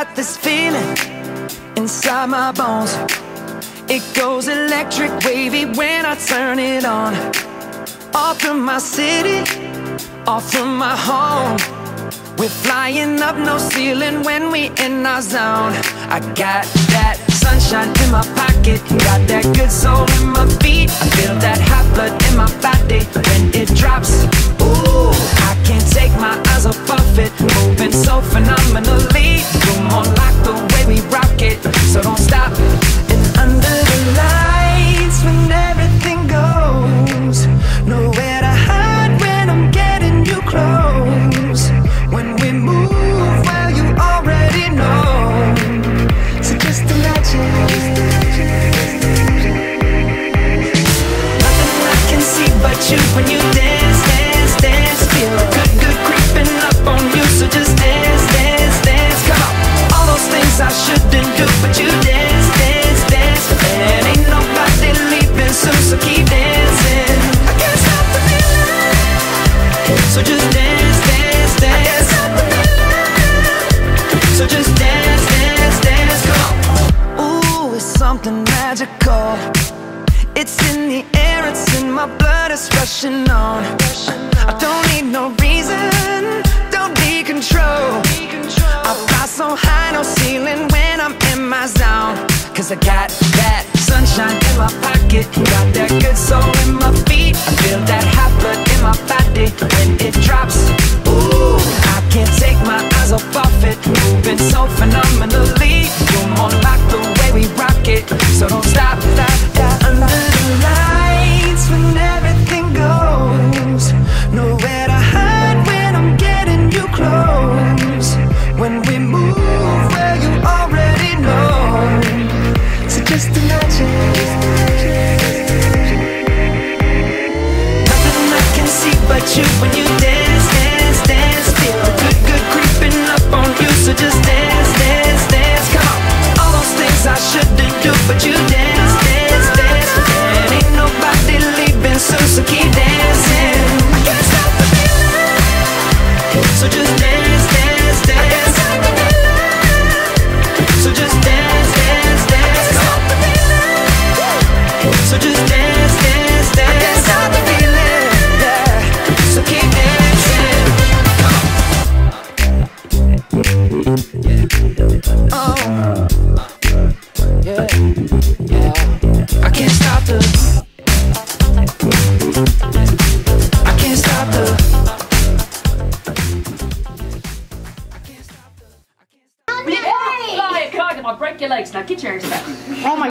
got this feeling inside my bones. It goes electric wavy when I turn it on. Off from my city, off from my home. We're flying up, no ceiling when we in our zone. I got that sunshine in my pocket, got that good soul in my feet. I feel that hot blood in my body when it drops. Ooh, I can't take my eyes off of it, moving so phenomenally. You're more like the way we rock it, so don't stop. And under the lights, when everything goes, nowhere to hide when I'm getting you close. When we move, well, you already know. So just imagine. Nothing I can see but you when you dance, dance, dance. Feel good, good creeping up on you. So just dance, dance, dance. Come on. All those things I shouldn't do, but you dance, dance, dance. And ain't nobody leaving soon, so keep dancing. I can't stop the feeling. So just dance, dance, dance. So just dance, dance, dance, come on. Ooh, it's something magical. It's in the air, it's in my blood, it's rushing on. I don't need no reason, don't need control. I fly so high, no ceiling when I'm in my zone. Cause I got that sunshine in my pocket, got that good soul in my feet. I feel that hot blood in my body when it drops. Ooh, I can't take my eyes off of it, moving so phenomenally. You're more like the way we rock it, so don't stop, stop, stop. Under the lights when everything goes, nowhere to hide when I'm getting you close. When we move, well, you already know. So just imagine. Nothing I can see but you when you dance, dance, dance. Feel good, good creeping up on you. So just dance, dance, dance. Come on. All those things I shouldn't do, but you dance, dance, dance. And ain't nobody leaving soon, so keep dancing. I can't stop the feeling. So just dance, dance, dance. So just dance, dance, dance. So just dance, dance, dance. I can't stop the feeling, yeah. So keep dancing. Oh, yeah, yeah. I can't stop the. I can't stop the. Fly a cog, I'll break your legs now. Get your arms back. Oh my